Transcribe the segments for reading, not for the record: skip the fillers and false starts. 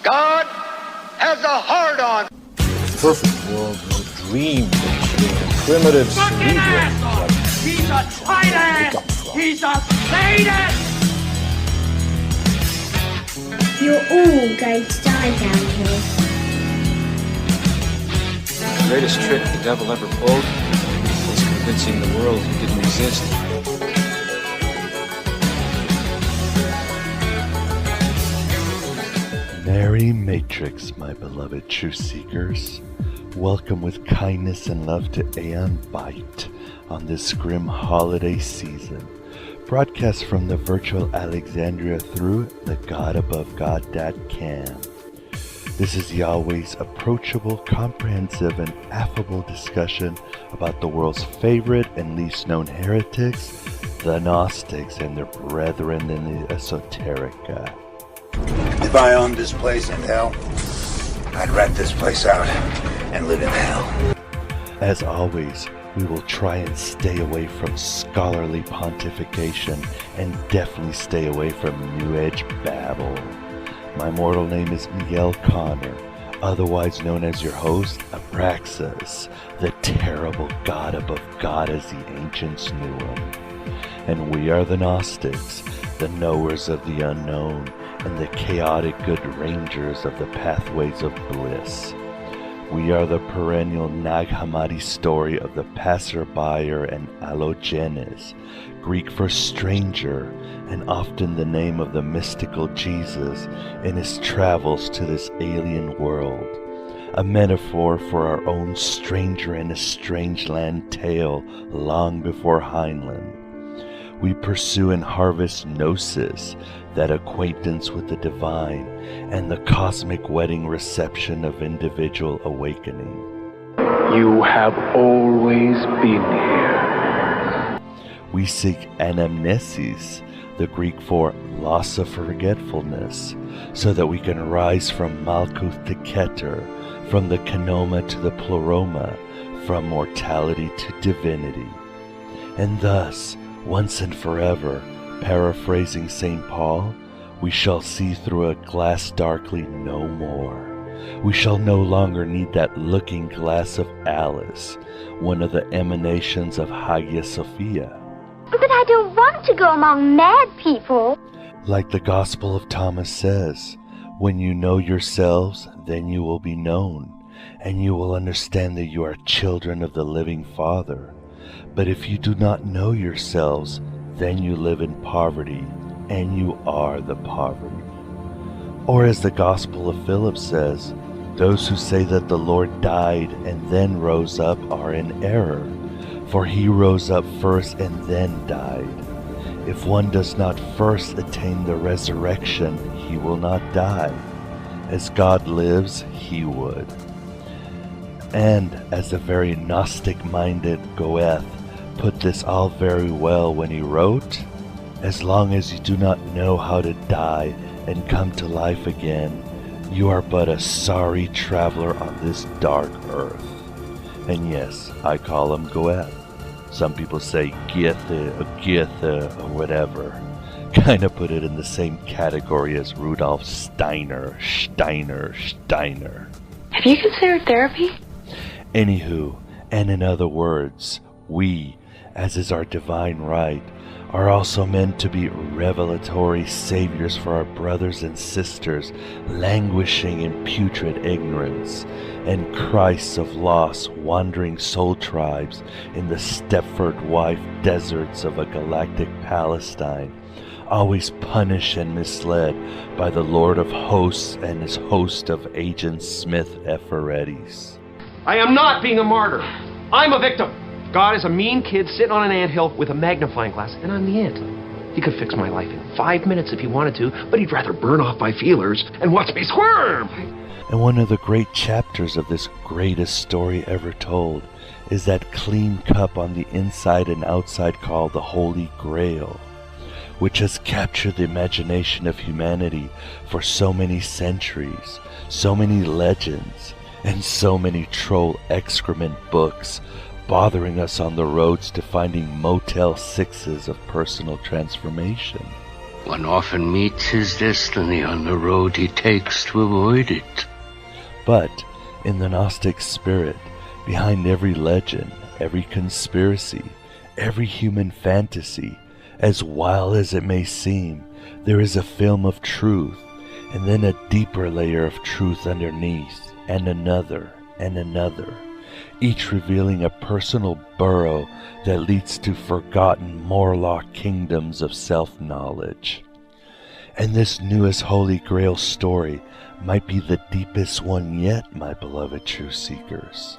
God has a hard-on. The perfect world is a dream that primitive cerebral. He's a traitor! He's a sadist! You're all going to die down here. The greatest trick the devil ever pulled was convincing the world he didn't exist. Merry Matrix, my beloved truth seekers. Welcome with kindness and love to Aeon Byte on this grim holiday season. Broadcast from the virtual Alexandria through the GodAboveGod.com. This is Yahweh's approachable, comprehensive, and affable discussion about the world's favorite and least known heretics, the Gnostics, and their brethren in the esoterica. If I owned this place in hell, I'd rent this place out and live in hell. As always, we will try and stay away from scholarly pontification and definitely stay away from New Age babble. My mortal name is Miguel Connor, otherwise known as your host, Abraxas, the terrible god above God as the ancients knew him. And we are the Gnostics, the knowers of the unknown, and the chaotic good rangers of the pathways of bliss. We are the perennial Nag Hammadi story of the passerby and allogenes, Greek for stranger, and often the name of the mystical Jesus in his travels to this alien world. A metaphor for our own stranger in a strange land tale long before Heinlein. We pursue and harvest gnosis, that acquaintance with the divine, and the cosmic wedding reception of individual awakening. You have always been here. We seek anamnesis, the Greek for loss of forgetfulness, so that we can rise from Malkuth to Keter, from the Kenoma to the Pleroma, from mortality to divinity. And thus, once and forever, paraphrasing St. Paul, we shall see through a glass darkly no more. We shall no longer need that looking glass of Alice, one of the emanations of Hagia Sophia. But I don't want to go among mad people. Like the Gospel of Thomas says, when you know yourselves, then you will be known, and you will understand that you are children of the living Father. But if you do not know yourselves, then you live in poverty, and you are the poverty. Or as the Gospel of Philip says, those who say that the Lord died and then rose up are in error, for he rose up first and then died. If one does not first attain the resurrection, he will not die. As God lives, he would. And as the very Gnostic-minded Goethe put this all very well when he wrote, as long as you do not know how to die and come to life again, you are but a sorry traveler on this dark earth. And yes, I call him Goethe. Some people say Goethe or whatever. Kinda put it in the same category as Rudolf Steiner. Have you considered therapy? Anywho, and in other words, we, as is our divine right, are also meant to be revelatory saviors for our brothers and sisters languishing in putrid ignorance, and Christs of lost wandering soul tribes in the Stepford wife deserts of a galactic Palestine, always punished and misled by the Lord of hosts and his host of agents Smith Epheretes. I am not being a martyr. I'm a victim. God is a mean kid sitting on an anthill with a magnifying glass, and I'm the ant. He could fix my life in 5 minutes if he wanted to, but he'd rather burn off my feelers and watch me squirm. And one of the great chapters of this greatest story ever told is that clean cup on the inside and outside called the Holy Grail, which has captured the imagination of humanity for so many centuries, so many legends, and so many troll excrement books, bothering us on the roads to finding Motel 6s of personal transformation. One often meets his destiny on the road he takes to avoid it. But in the Gnostic spirit, behind every legend, every conspiracy, every human fantasy, as wild as it may seem, there is a film of truth, and then a deeper layer of truth underneath, and another, each revealing a personal burrow that leads to forgotten Morlock kingdoms of self-knowledge. And this newest Holy Grail story might be the deepest one yet, my beloved truth seekers.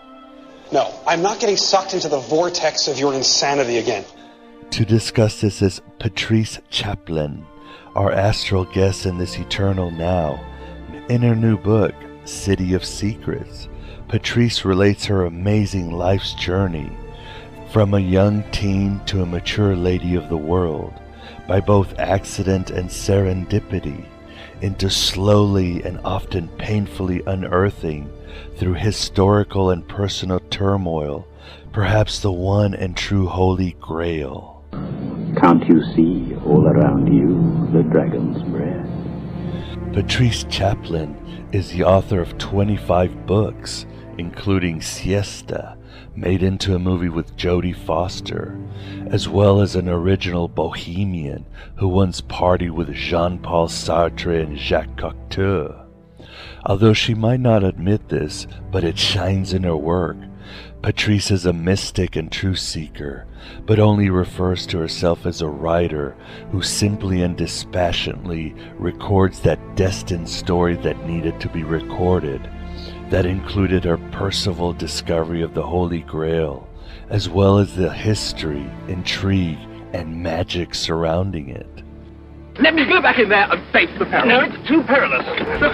No, I'm not getting sucked into the vortex of your insanity again. To discuss this is Patrice Chaplin, our astral guest in this eternal now. In her new book, City of Secrets, Patrice relates her amazing life's journey from a young teen to a mature lady of the world, by both accident and serendipity, into slowly and often painfully unearthing, through historical and personal turmoil, perhaps the one and true Holy Grail. Can't you see all around you the dragon's breath? Patrice Chaplin is the author of 25 books, including Siesta, made into a movie with Jodie Foster, as well as an original bohemian who once partied with Jean-Paul Sartre and Jacques Cocteau. Although she might not admit this, but it shines in her work. Patrice is a mystic and truth seeker, but only refers to herself as a writer who simply and dispassionately records that destined story that needed to be recorded, that included her personal discovery of the Holy Grail, as well as the history, intrigue, and magic surrounding it. Let me go back in there and face the peril. No, it's too perilous.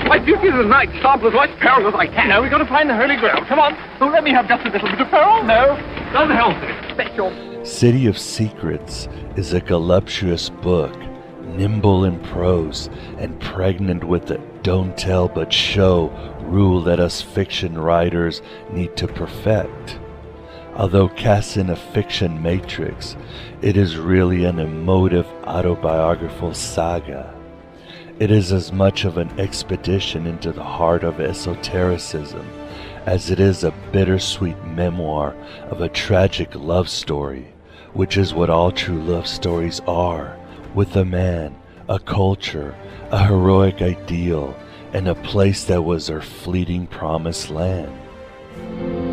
My duty as a knight starts with as much peril as I can. No, we've got to find the Holy Grail. Come on. Oh, let me have just a little bit of peril. No, doesn't help it. Bet your... City of Secrets is a voluptuous book, nimble in prose, and pregnant with the don't tell but show rule that us fiction writers need to perfect. Although cast in a fiction matrix, it is really an emotive autobiographical saga. It is as much of an expedition into the heart of esotericism as it is a bittersweet memoir of a tragic love story, which is what all true love stories are, with a man, a culture, a heroic ideal, and a place that was her fleeting promised land.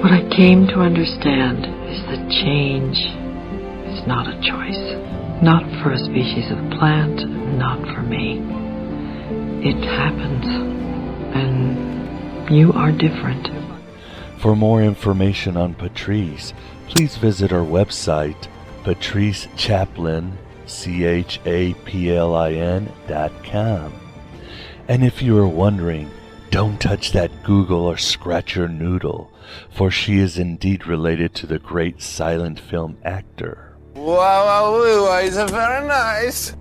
What I came to understand is that change is not a choice. Not for a species of plant, not for me. It happens, and you are different. For more information on Patrice, please visit our website, patricechaplin, CHAPLIN.com. And if you are wondering, don't touch that Google or scratch your noodle, for she is indeed related to the great silent film actor. Wow, is very nice.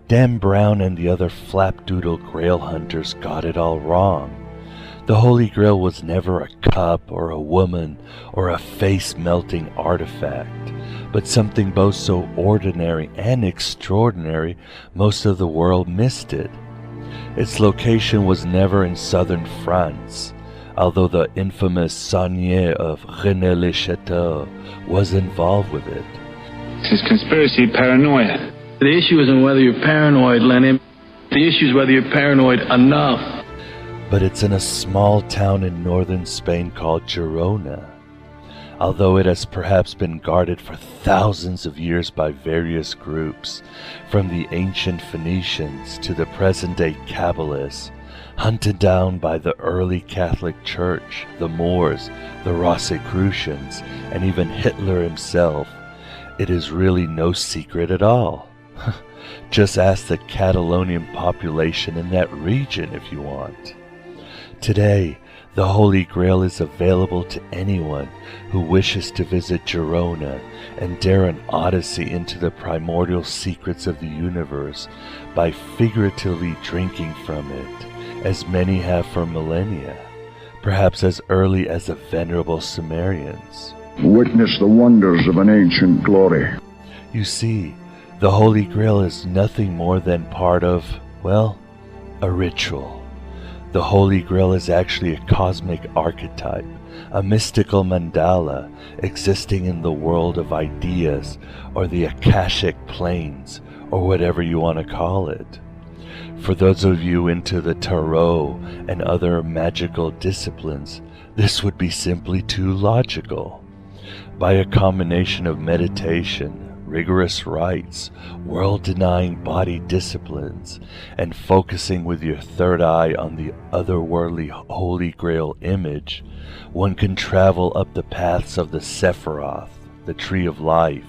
Dan Brown and the other flapdoodle Grail hunters got it all wrong. The Holy Grail was never a cup or a woman or a face-melting artifact, but something both so ordinary and extraordinary most of the world missed it. Its location was never in southern France, although the infamous Sauniere of Rennes-le-Chateau was involved with it. This is conspiracy paranoia. The issue isn't whether you're paranoid, Lenny. The issue is whether you're paranoid enough. But it's in a small town in northern Spain called Girona. Although it has perhaps been guarded for thousands of years by various groups, from the ancient Phoenicians to the present-day Kabbalists, hunted down by the early Catholic Church, the Moors, the Rosicrucians, and even Hitler himself, it is really no secret at all. Just ask the Catalonian population in that region if you want. Today, the Holy Grail is available to anyone who wishes to visit Girona and dare an odyssey into the primordial secrets of the universe by figuratively drinking from it, as many have for millennia, perhaps as early as the venerable Sumerians. Witness the wonders of an ancient glory. You see, The Holy Grail is nothing more than part of, well, a ritual. The Holy Grail is actually a cosmic archetype, a mystical mandala existing in the world of ideas, or the Akashic planes, or whatever you want to call it. For those of you into the tarot and other magical disciplines, this would be simply too logical. By a combination of meditation, rigorous rites, world-denying body disciplines, and focusing with your third eye on the otherworldly Holy Grail image, one can travel up the paths of the Sephiroth, the Tree of Life,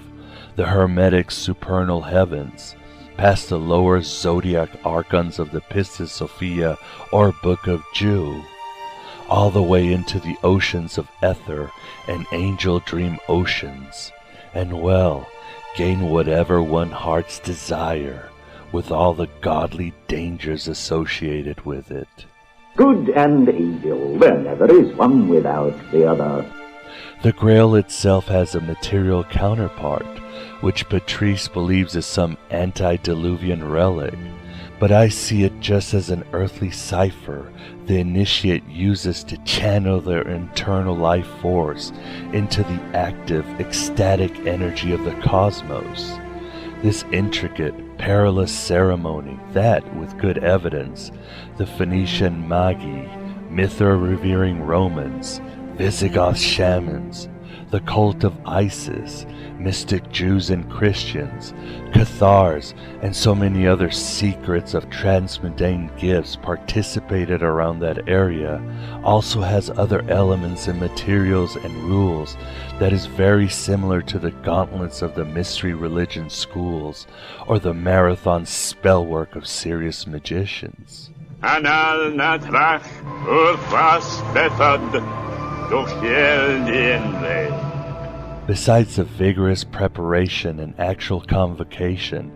the Hermetic supernal heavens, past the lower zodiac archons of the Pistis Sophia or Book of Jew, all the way into the oceans of ether and angel dream oceans, and well, gain whatever one heart's desire, with all the godly dangers associated with it. Good and evil, there never is one without the other. The Grail itself has a material counterpart, which Patrice believes is some antediluvian relic, but I see it just as an earthly cipher the initiate uses to channel their internal life force into the active, ecstatic energy of the cosmos. This intricate, perilous ceremony that, with good evidence, the Phoenician Magi, Mithra-revering Romans, Visigoth shamans, the cult of Isis, mystic Jews and Christians, Cathars, and so many other secrets of transmundane gifts participated around that area, also has other elements and materials and rules that is very similar to the gauntlets of the mystery religion schools or the marathon spellwork of serious magicians. Besides the vigorous preparation and actual convocation,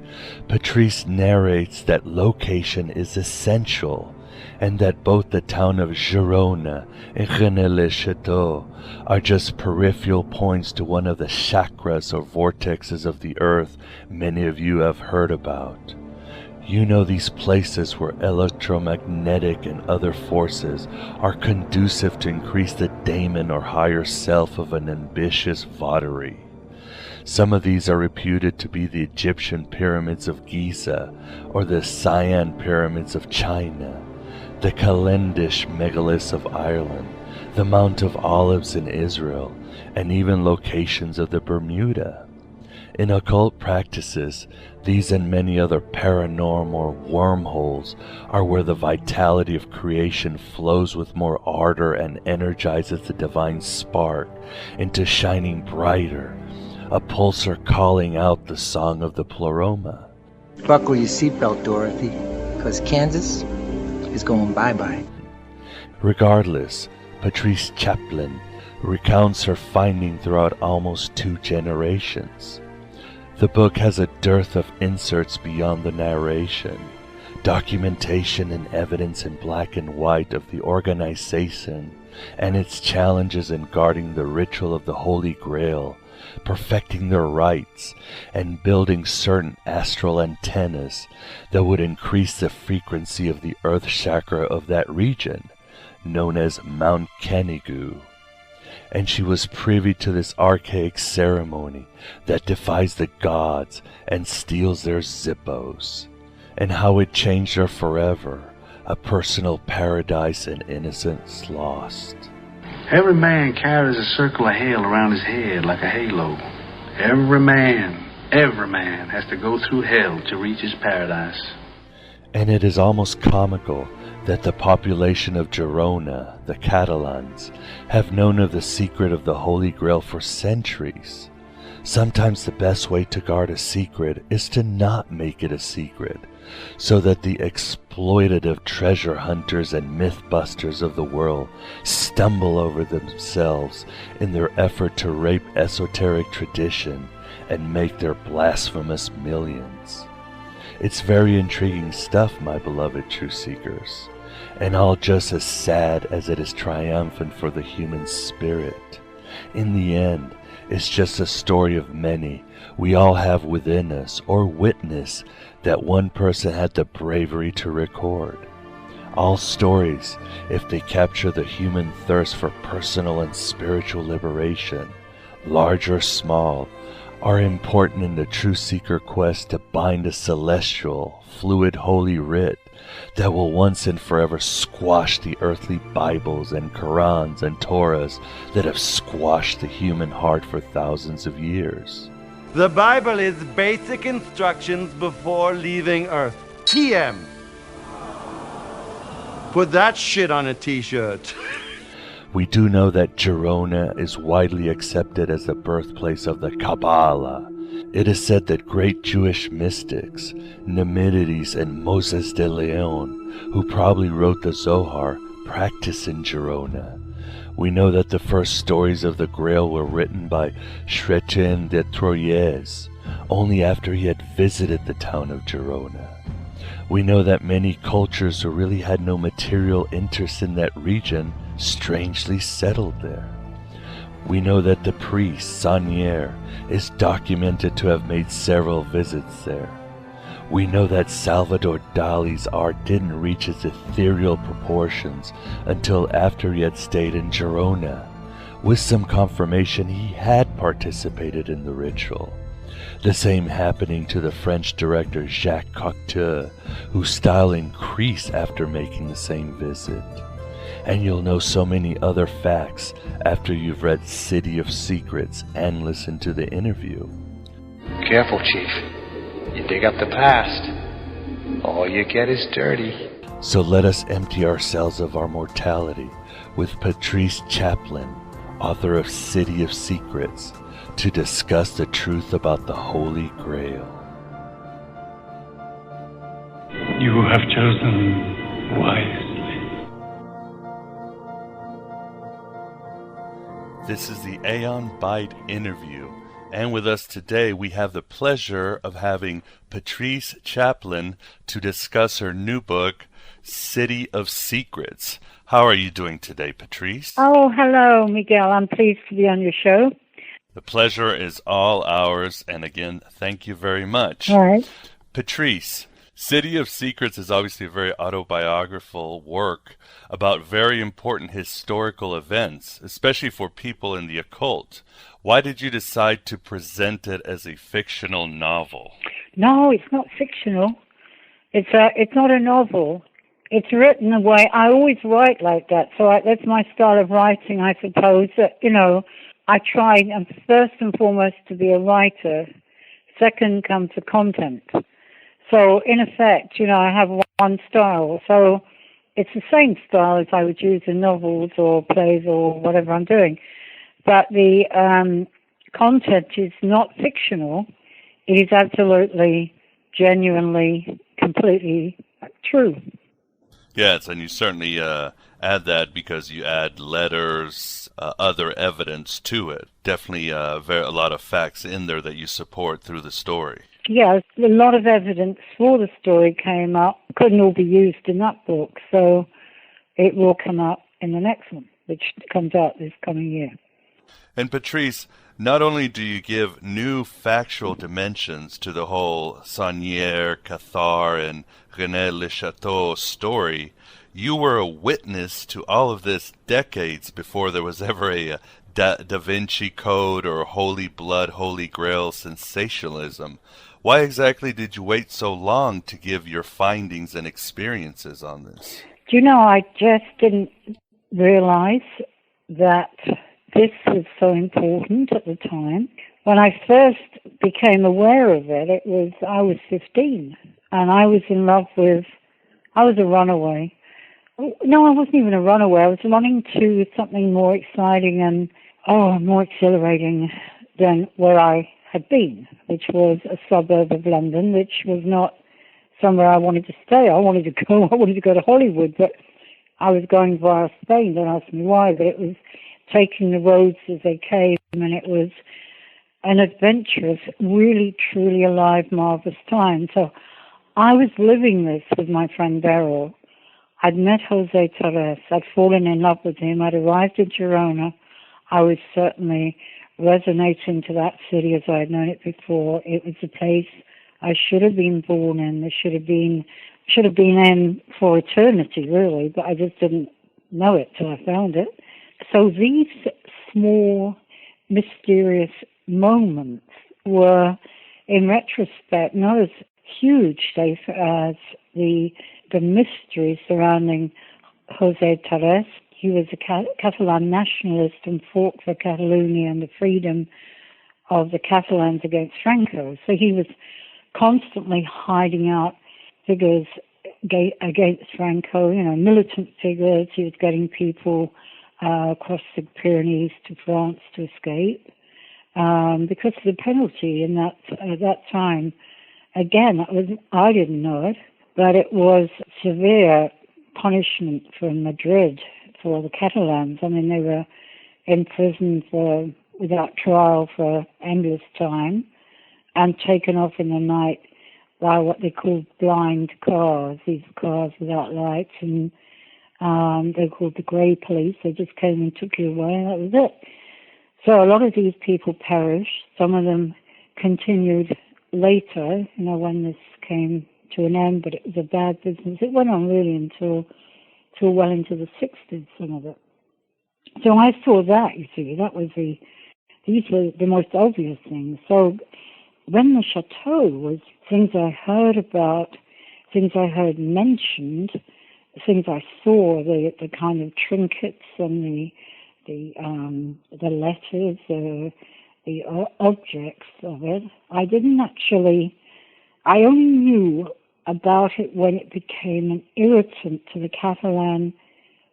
Patrice narrates that location is essential, and that both the town of Girona and Rennes-le-Chateau are just peripheral points to one of the chakras or vortexes of the earth many of you have heard about. You know these places where electromagnetic and other forces are conducive to increase the daemon or higher self of an ambitious votary. Some of these are reputed to be the Egyptian pyramids of Giza or the Siam pyramids of China, the Calendish megaliths of Ireland, the Mount of Olives in Israel, and even locations of the Bermuda. In occult practices, these and many other paranormal wormholes are where the vitality of creation flows with more ardor and energizes the divine spark into shining brighter, a pulsar calling out the song of the pleroma. Buckle your seatbelt, Dorothy, because Kansas is going bye-bye. Regardless, Patrice Chaplin recounts her finding throughout almost 2 generations. The book has a dearth of inserts beyond the narration, documentation and evidence in black and white of the organization and its challenges in guarding the ritual of the Holy Grail, perfecting their rites, and building certain astral antennas that would increase the frequency of the earth chakra of that region, known as Mount Canigou. And she was privy to this archaic ceremony that defies the gods and steals their zippos, and how it changed her forever, a personal paradise and innocence lost. Every man carries a circle of hell around his head like a halo. Every man has to go through hell to reach his paradise. And it is almost comical that the population of Girona, the Catalans, have known of the secret of the Holy Grail for centuries. Sometimes the best way to guard a secret is to not make it a secret, so that the exploitative treasure hunters and mythbusters of the world stumble over themselves in their effort to rape esoteric tradition and make their blasphemous millions. It's very intriguing stuff, my beloved truth seekers, and all just as sad as it is triumphant for the human spirit. In the end, is just a story of many we all have within us or witness that one person had the bravery to record. All stories, if they capture the human thirst for personal and spiritual liberation, large or small, are important in the true seeker quest to bind a celestial, fluid holy writ that will once and forever squash the earthly Bibles and Qurans and Torahs that have squashed the human heart for thousands of years. The Bible is basic instructions before leaving Earth. TM. Put that shit on a t-shirt. We do know that Girona is widely accepted as the birthplace of the Kabbalah. It is said that great Jewish mystics, Nemidides and Moses de Leon, who probably wrote the Zohar, practice in Girona. We know that the first stories of the Grail were written by Chrétien de Troyes, only after he had visited the town of Girona. We know that many cultures who really had no material interest in that region strangely settled there. We know that the priest, Sauniere, is documented to have made several visits there. We know that Salvador Dali's art didn't reach its ethereal proportions until after he had stayed in Girona, with some confirmation he had participated in the ritual. The same happening to the French director Jacques Cocteau, whose style increased after making the same visit. And you'll know so many other facts after you've read City of Secrets and listened to the interview. Careful, Chief. You dig up the past, all you get is dirty. So let us empty ourselves of our mortality with Patrice Chaplin, author of City of Secrets, to discuss the truth about the Holy Grail. You have chosen wisely. This is the Aeon Byte interview, and with us today we have the pleasure of having Patrice Chaplin to discuss her new book, City of Secrets. How are you doing today, Patrice? Oh, hello, Miguel. I'm pleased to be on your show. The pleasure is all ours, and again, thank you very much. All right. Patrice, City of Secrets is obviously a very autobiographical work about very important historical events, especially for people in the occult. Why did you decide to present it as a fictional novel? No, it's not fictional. It's not a novel. It's written the way I always write like that. So that's my style of writing, I suppose. That, I try, first and foremost, to be a writer. Second, come to content. So, in effect, I have one style. So, it's the same style as I would use in novels or plays or whatever I'm doing. But the content is not fictional. It is absolutely, genuinely, completely true. Yes, and you certainly add that because you add letters, other evidence to it. Definitely a lot of facts in there that you support through the story. Yes, a lot of evidence for the story came up. Couldn't all be used in that book, so it will come up in the next one, which comes out this coming year. And Patrice, not only do you give new factual dimensions to the whole Sauniere, Cathar, and Rennes-le-Chateau story, you were a witness to all of this decades before there was ever a Da Vinci Code or Holy Blood, Holy Grail sensationalism. Why exactly did you wait so long to give your findings and experiences on this? I just didn't realize that this was so important at the time. When I first became aware of it, I was 15, and I was in love with, I was a runaway. No, I wasn't even a runaway. I was running to something more exciting and, more exhilarating than where I had been, which was a suburb of London, which was not somewhere I wanted to stay. I wanted to go to Hollywood, but I was going via Spain. Don't ask me why, but it was taking the roads as they came, and it was an adventurous, really, truly alive, marvelous time. So I was living this with my friend Beryl. I'd met Jose Torres. I'd fallen in love with him. I'd arrived in Girona. I was certainly resonating to that city as I had known it before. It was a place I should have been born in. I should have been in for eternity, really, but I just didn't know it till I found it. So these small, mysterious moments were, in retrospect, not as huge as the mystery surrounding José Tarrés. He was a Catalan nationalist and fought for Catalonia and the freedom of the Catalans against Franco. So he was constantly hiding out figures against Franco, militant figures. He was getting people across the Pyrenees to France to escape because of the penalty in at that time. Again, I didn't know it, but it was severe punishment from Madrid for the Catalans. I mean, they were in prison without trial for endless time and taken off in the night by what they called blind cars, these cars without lights, and they called the grey police. They just came and took you away, and that was it. So a lot of these people perished. Some of them continued later, when this came to an end, but it was a bad business. It went on really until well into the 60s, some of it. So I saw that, you see, these were the most obvious things. So Rennes-le-Chateau was things I heard about, things I heard mentioned, things I saw, the kind of trinkets and the letters, the objects of it. I only knew about it when it became an irritant to the Catalan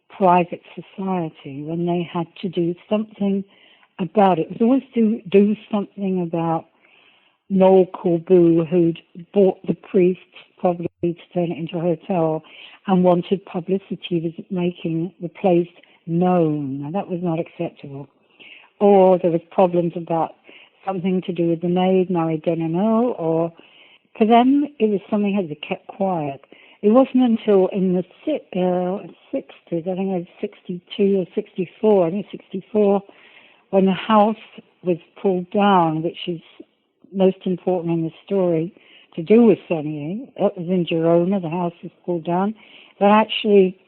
private society, when they had to do something about it. It was always to do something about Noel Corbu, who'd bought the priests probably to turn it into a hotel and wanted publicity, was making the place known, and that was not acceptable. Or there was problems about something to do with the maid, Marie Denenot, or for them it was something that they kept quiet. It wasn't until in the 60s, I think it was 62 or 64, I think 64, when the house was pulled down, which is most important in the story, to do with Sauniere. That was in Girona, the house was pulled down, that actually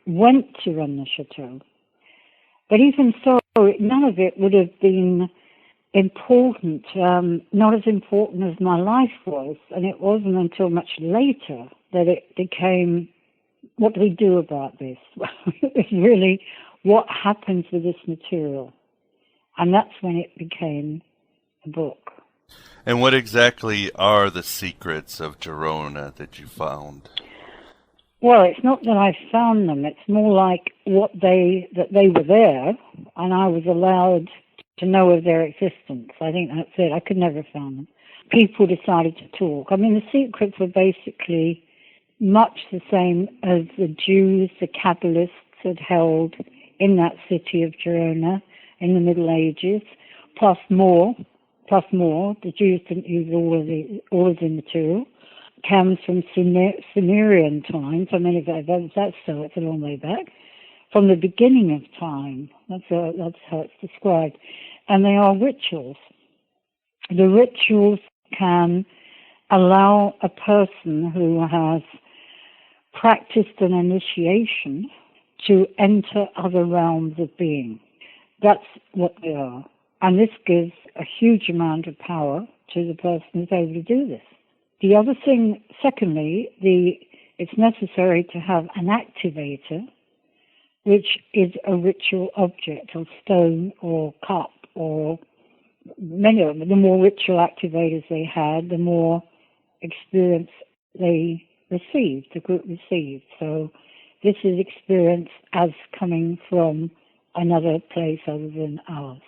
went to Rennes-le-Chateau. But even so, none of it would have been important, not as important as my life was, and it wasn't until much later that it became, what do we do about this? It's really, what happens with this material? And that's when it became a book. And what exactly are the secrets of Girona that you found? Well, it's not that I found them. It's more like that they were there, and I was allowed to know of their existence. I think that's it. I could never have found them. People decided to talk. I mean, the secrets were basically much the same as the Jews, the Kabbalists had held in that city of Girona in the Middle Ages, plus more. The Jews didn't use all of the material. Comes from Sumerian times. I mean, that's so, it's a long way back. From the beginning of time. That's how it's described. And they are rituals. The rituals can allow a person who has practiced an initiation to enter other realms of being. That's what they are. And this gives a huge amount of power to the person who's able to do this. The other thing, secondly, it's necessary to have an activator, which is a ritual object, or stone, or cup, or many of them. The more ritual activators they had, the more experience they received, the group received. So this is experience as coming from another place other than ours.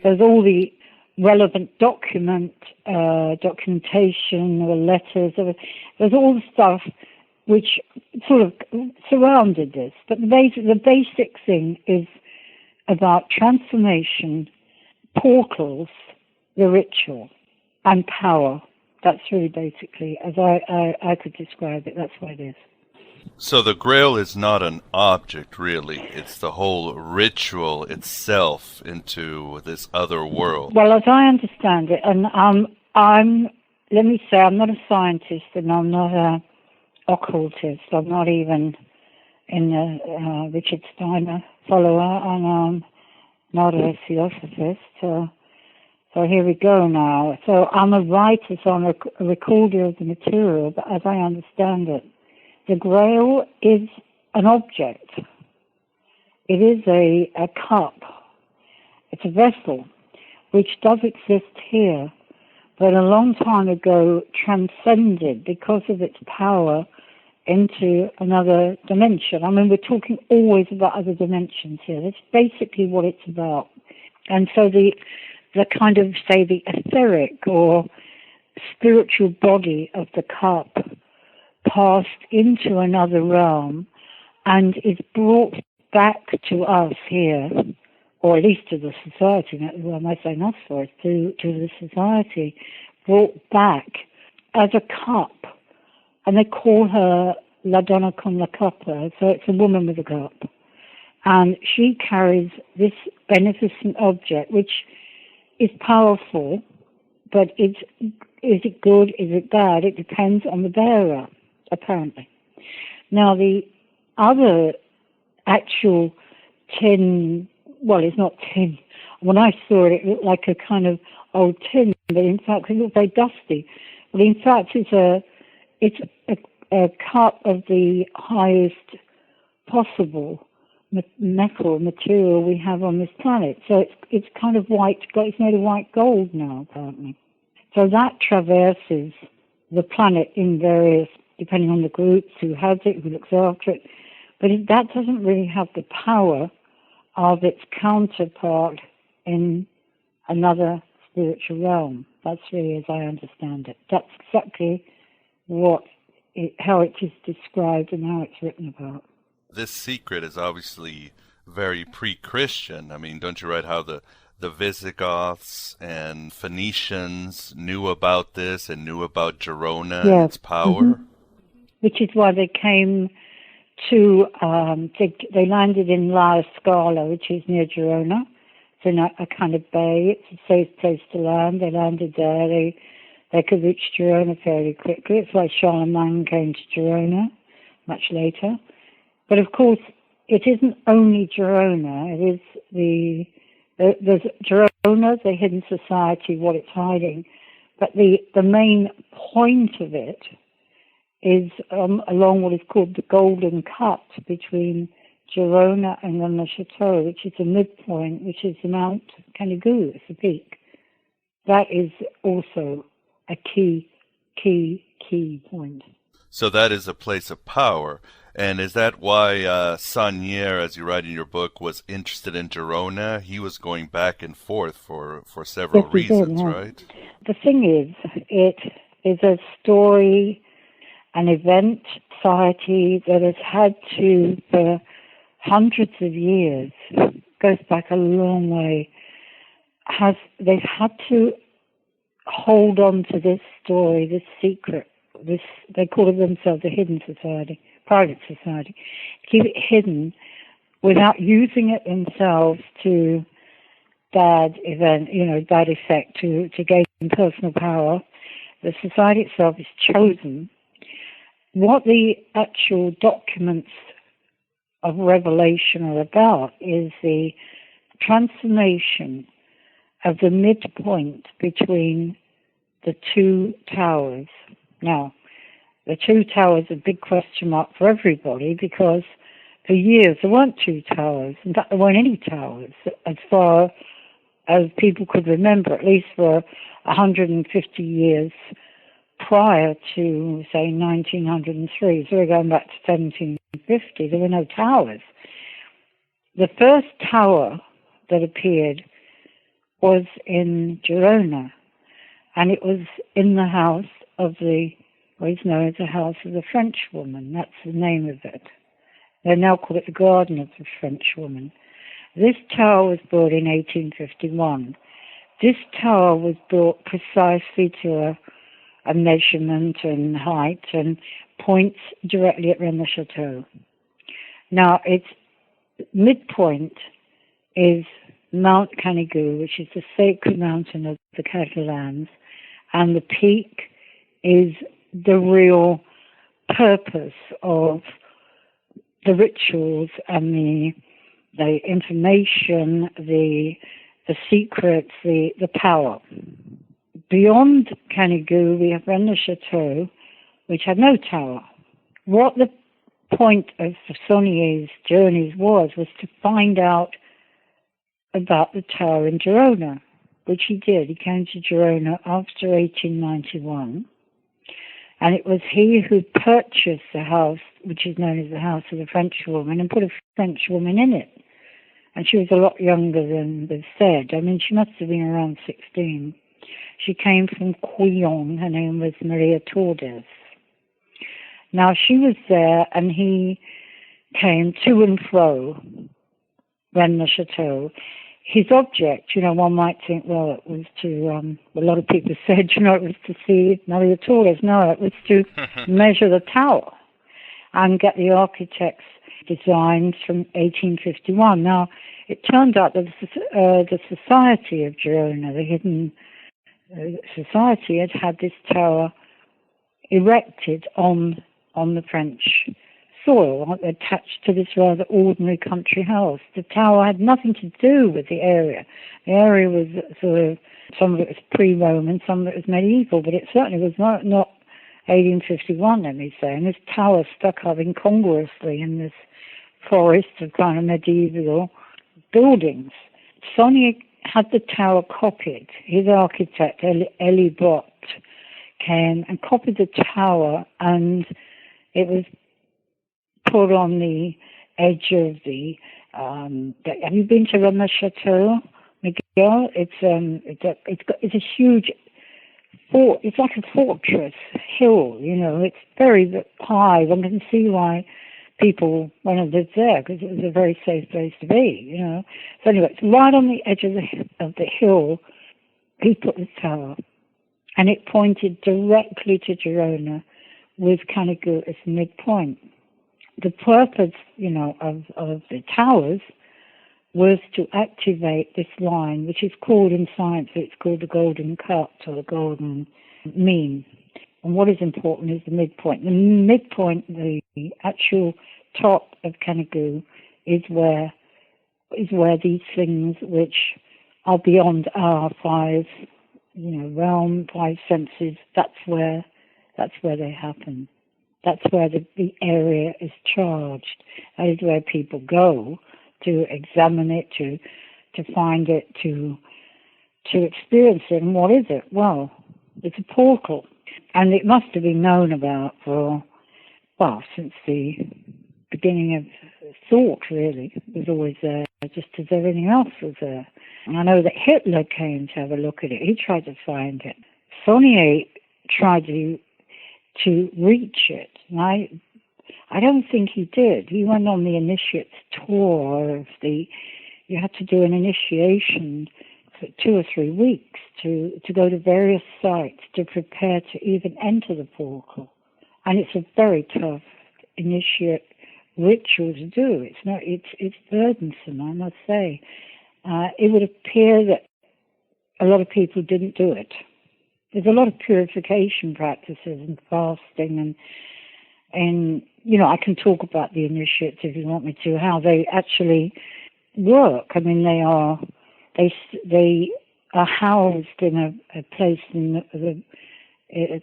There's all the relevant documentation or letters. There's all the stuff which sort of surrounded this. But the basic thing is about transformation, portals, the ritual, and power. That's really basically, as I could describe it, that's what it is. So the Grail is not an object, really. It's the whole ritual itself into this other world. Well, as I understand it, and let me say, I'm not a scientist and I'm not an occultist. I'm not even in the Richard Steiner follower, and I'm not a theosophist. So here we go now. So I'm a writer, so I'm a recorder of the material, but as I understand it, the Grail is an object. It is a cup. It's a vessel which does exist here, but a long time ago transcended because of its power into another dimension. I mean, we're talking always about other dimensions here. That's basically what it's about. And so the kind of, say, the etheric or spiritual body of the cup passed into another realm and is brought back to us here, or at least to the society, well, I say not for us, to the society, brought back as a cup. And they call her La Donna con la Coppa, so it's a woman with a cup. And she carries this beneficent object, which is powerful, but is it good, is it bad? It depends on the bearer, apparently. Now, the other actual tin, well, it's not tin. When I saw it, it looked like a kind of old tin, but in fact, it looked very dusty. But in fact, it's a cup of the highest possible metal material we have on this planet. So it's kind of white, it's made of white gold now, apparently. So that traverses the planet in various, depending on the groups, who has it, who looks after it. But that doesn't really have the power of its counterpart in another spiritual realm. That's really as I understand it. That's exactly how it is described and how it's written about. This secret is obviously very pre-Christian. I mean, don't you write how the Visigoths and Phoenicians knew about this and knew about Girona and its power? Mm-hmm. Which is why they came to, they landed in La Scala, which is near Girona. It's in a kind of bay. It's a safe place to land. They landed there. They could reach Girona fairly quickly. It's why Charlemagne came to Girona much later. But of course, it isn't only Girona. It is there's Girona, the hidden society, what it's hiding. But the main point of it is along what is called the Golden Cut between Girona and Rennes-le-Chateau, which is a midpoint, which is the Mount Canigou, it's a peak. That is also a key point. So that is a place of power. And is that why Sauniere, as you write in your book, was interested in Girona? He was going back and forth for several reasons, right? The thing is, it is a story, an event, society that has had to, for hundreds of years, goes back a long way, they've had to hold on to this story, this secret, they call it themselves a hidden society, private society, keep it hidden without using it themselves to bad effect, to gain personal power. The society itself is chosen. What the actual documents of Revelation are about is the transformation of the midpoint between the two towers. Now, the two towers are a big question mark for everybody because for years there weren't two towers. In fact, there weren't any towers as far as people could remember, at least for 150 years prior to, say, 1903. So we're going back to 1750. There were no towers. The first tower that appeared was in Girona, and it was in the house of what is known as the House of the French Woman. That's the name of it. They now call it the Garden of the French Woman. This tower was built in 1851. This tower was built precisely to a measurement and height and points directly at Rennes-le-Chateau. Now, its midpoint is Mount Canigou, which is the sacred mountain of the Catalans, and the peak is the real purpose of the rituals and the information, the secrets, the power. Beyond Canigou, we have Rennes-le-Chateau, which had no tower. What the point of Sauniere's journeys was to find out about the tower in Girona, which he did. He came to Girona after 1891, and it was he who purchased the house, which is known as the House of the French Woman, and put a French woman in it. And she was a lot younger than was said. I mean, she must have been around 16. She came from Quillon. Her name was Maria Tordes. Now, she was there, and he came to and fro Rennes-le-Chateau. His object, one might think, well, it was to, a lot of people said, it was to see Maria Torres. No, it was to measure the tower and get the architect's designs from 1851. Now, it turned out that the Society of Girona, the hidden society, had this tower erected on the French soil, attached to this rather ordinary country house. The tower had nothing to do with the area. The area was sort of, some of it was pre-Roman, some of it was medieval, but it certainly was not 1851, let me say. And this tower stuck up incongruously in this forest of kind of medieval buildings. Sauniere had the tower copied. His architect, Elie Bott, came and copied the tower, and it was put on the edge of the. Have you been to Rennes-le-Chateau, Miguel? It's a huge fort. It's like a fortress hill. It's very high. One can see why people want to live there, because it was a very safe place to be. So anyway, it's right on the edge of the hill. He put the tower, and it pointed directly to Girona, with Canigou as the midpoint. The purpose, of the towers was to activate this line, which is called in science, it's called the golden cut or the golden mean. And what is important is the midpoint. The midpoint, the actual top of Canigou, is where these things which are beyond our five, realm, five senses, that's where they happen. That's where the area is charged. That is where people go to examine it, to find it, to experience it. And what is it? Well, it's a portal. And it must have been known about since the beginning of thought, really. It was always there, just as everything else was there. And I know that Hitler came to have a look at it. He tried to find it. Sauniere tried to reach it. And I don't think he did. He went on the initiate's tour you had to do an initiation for 2 or 3 weeks to go to various sites to prepare to even enter the portal. And it's a very tough initiate ritual to do. It's burdensome, I must say. It would appear that a lot of people didn't do it. There's a lot of purification practices and fasting and I can talk about the initiates if you want me to, how they actually work. I mean, they are housed in a place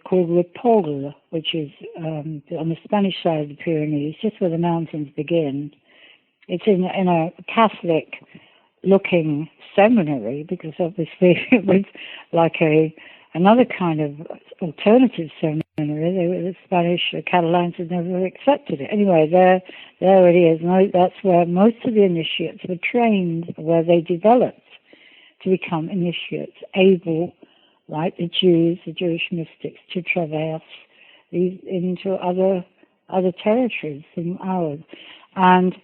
called Ripoll, which is on the Spanish side of the Pyrenees, just where the mountains begin. It's in a Catholic-looking seminary, because obviously it was like another kind of alternative seminary. The Spanish, the Catalans had never accepted it. Anyway, there it is. And that's where most of the initiates were trained, where they developed to become initiates, able, like the Jews, the Jewish mystics, to traverse these into other territories than ours. And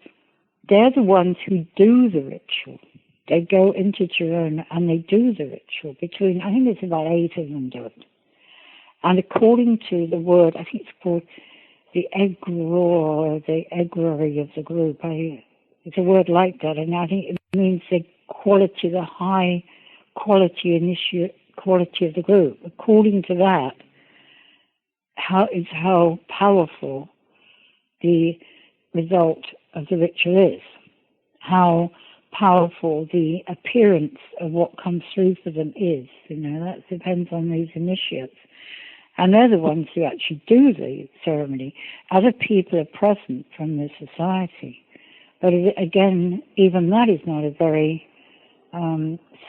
they're the ones who do the ritual. They go into Girona and they do the ritual. I think it's about 8 of them do it. And according to the word, I think it's called egregore of the group. It's a word like that, and I think it means the quality, the high quality quality of the group. According to that, how powerful the result of the ritual is, how powerful the appearance of what comes through for them is. That depends on these initiates. And they're the ones who actually do the ceremony. Other people are present from the society. But again, even that is not a very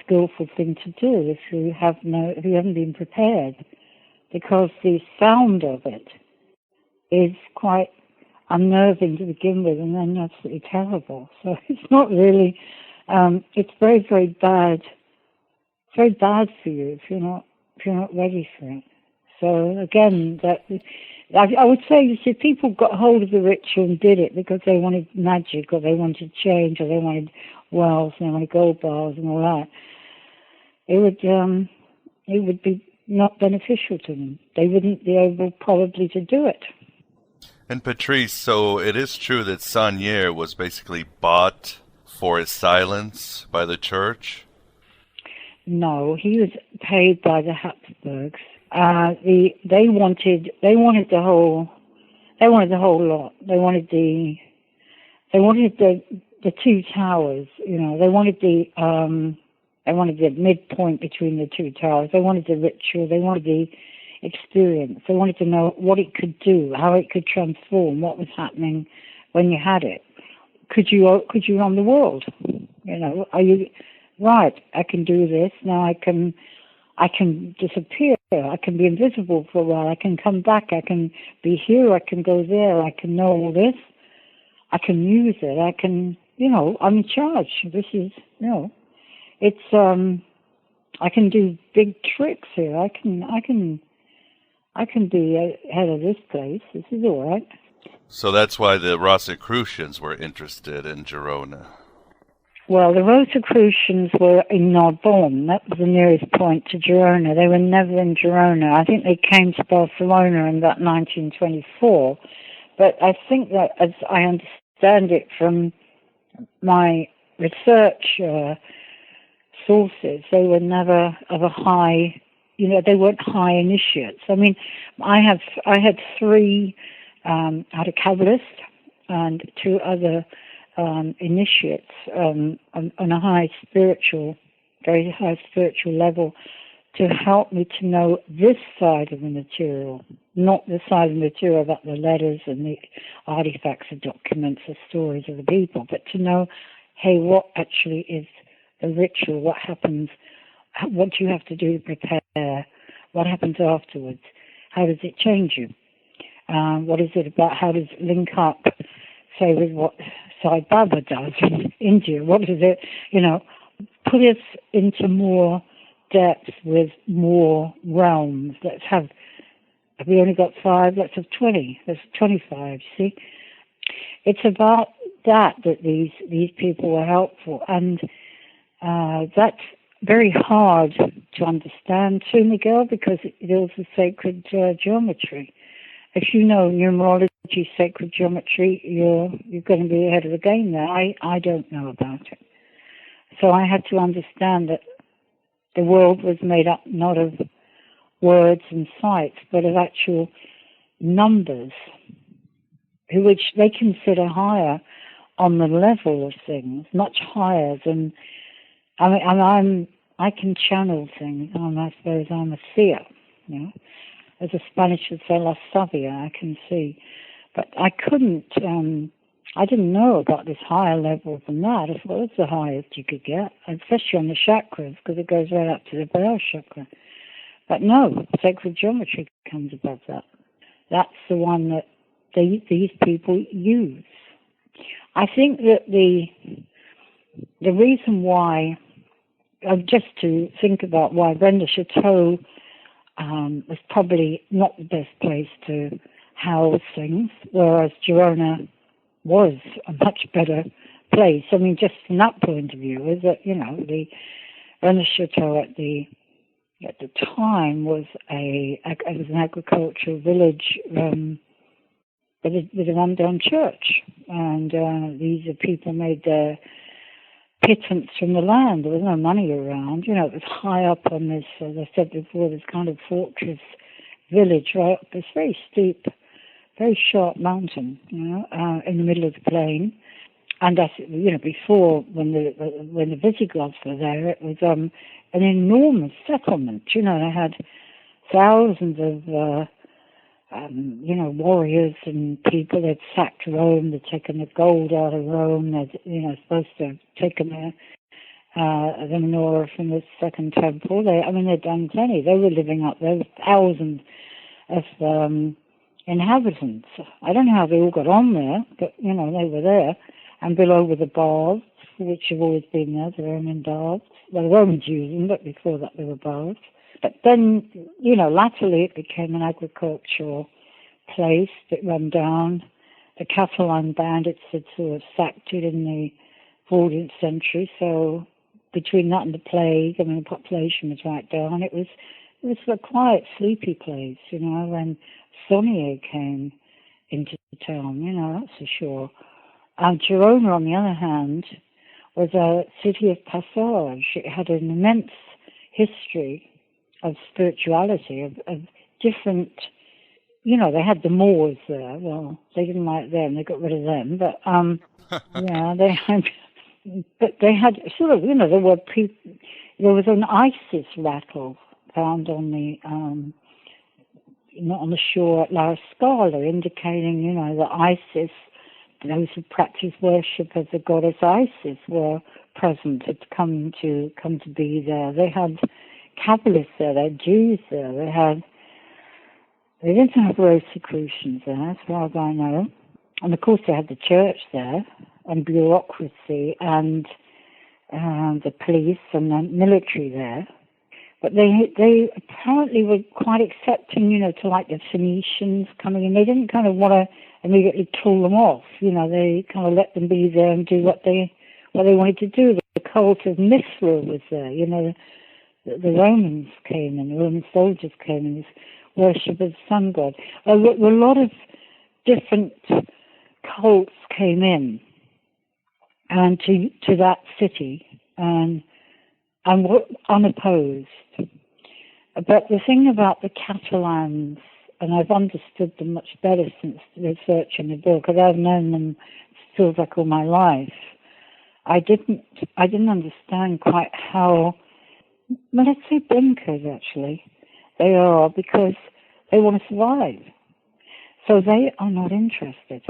skillful thing to do if you haven't been prepared, because the sound of it is quite unnerving to begin with, and then absolutely terrible. So it's not really. It's very, very bad. Very bad for you if you're not ready for it. So again, I would say, you see, people got hold of the ritual and did it because they wanted magic, or they wanted change, or they wanted wealth, and they wanted gold bars and all that. It would be not beneficial to them. They wouldn't be able probably to do it. And Patrice, so it is true that Sauniere was basically bought for his silence by the church? No, he was paid by the Habsburgs. They wanted the whole lot. They wanted the two towers. They wanted the midpoint between the two towers. They wanted the ritual. They wanted the experience. They wanted to know what it could do, how it could transform, what was happening when you had it. Could you run the world? Are you right? I can do this now. I can disappear. I can be invisible for a while. I can come back. I can be here. I can go there. I can know all this. I can use it. I can, I'm in charge. This is, it's, I can do big tricks here. I can be head of this place. This is all right. So that's why the Rosicrucians were interested in Girona. Well, the Rosicrucians were in Narbonne. That was the nearest point to Girona. They were never in Girona. I think they came to Barcelona in about 1924. But I think that, as I understand it from my research sources, they were never of a high, they weren't high initiates. I mean, I had three, I had a Kabbalist and two other initiates on a very high spiritual level, to help me to know this side of the material, not the side of the material about the letters and the artifacts, the documents, the stories of the people, but to know, hey, what actually is the ritual, what happens, what do you have to do to prepare, what happens afterwards, how does it change you, what is it about, how does it link up, say, with what Sai Baba does in India, what does it, put us into more depth with more realms. Have we only got 5? Let's have 20. Let's have 25, you see. It's about that these people were helpful, and that's very hard to understand too, Miguel, because it deals with sacred geometry. If you know numerology, sacred geometry, you're going to be ahead of the game there. I don't know about it. So I had to understand that the world was made up not of words and sights, but of actual numbers, which they consider higher on the level of things, much higher than. I can channel things. I suppose I'm a seer. As the Spanish would say, la sabia, I can see, but I couldn't. I didn't know about this higher level than that. As well as the highest you could get, especially on the chakras, because it goes right up to the bell chakra. But no, sacred geometry comes above that. That's the one that these people use. I think that the reason why, just to think about why Rennes-le-Chateau was probably not the best place to house things, whereas Girona was a much better place. I mean, just from that point of view, is that, the Rennes-le-Chateau at the time was an agricultural village with a rundown church. And these are people made their pittance from the land. There was no money around. It was high up on this, as I said before, this kind of fortress village right up this very steep, very sharp mountain, in the middle of the plain. And as before, when the Visigoths were there, it was an enormous settlement. They had thousands of warriors and people. They'd sacked Rome. They'd taken the gold out of Rome. They'd supposed to have taken the menorah from the Second Temple. They'd done plenty. They were living up there with thousands of inhabitants. I don't know how they all got on there, but they were there. And below were the baths, which have always been there, the Roman baths. Well, the Romans used them, but before that there were baths. But then, latterly it became an agricultural place that ran down. The Catalan bandits had sort of sacked it in the 14th century, so between that and the plague, the population was right down. It was a quiet, sleepy place, when Sauniere came into the town, that's for sure. Girona, on the other hand, was a city of passage. It had an immense history of spirituality, of different, they had the Moors there. Well, they didn't like them, they got rid of them, but they had sort of, there was an Isis rattle found on the on the shore at La Scala, indicating, that Isis, those who practiced worship of the goddess Isis, were present, had come to be there. They had Kabbalists there, they had Jews there, they didn't have Rosicrucians there, as far as I know. And of course they had the church there, and bureaucracy, and the police and the military there. But they apparently were quite accepting, to like the Phoenicians coming in. They didn't kind of want to immediately kill them off. They kind of let them be there and do what they wanted to do. The cult of Mithra was there. The Romans came in, the Roman soldiers came in, this worship of the sun god. A lot of different cults came in and to that city and were unopposed. But the thing about the Catalans, and I've understood them much better since researching the book, because I've known them, it feels like all my life. I didn't understand quite how, well, let's say bunkers actually, they are, because they want to survive. So they are not interested.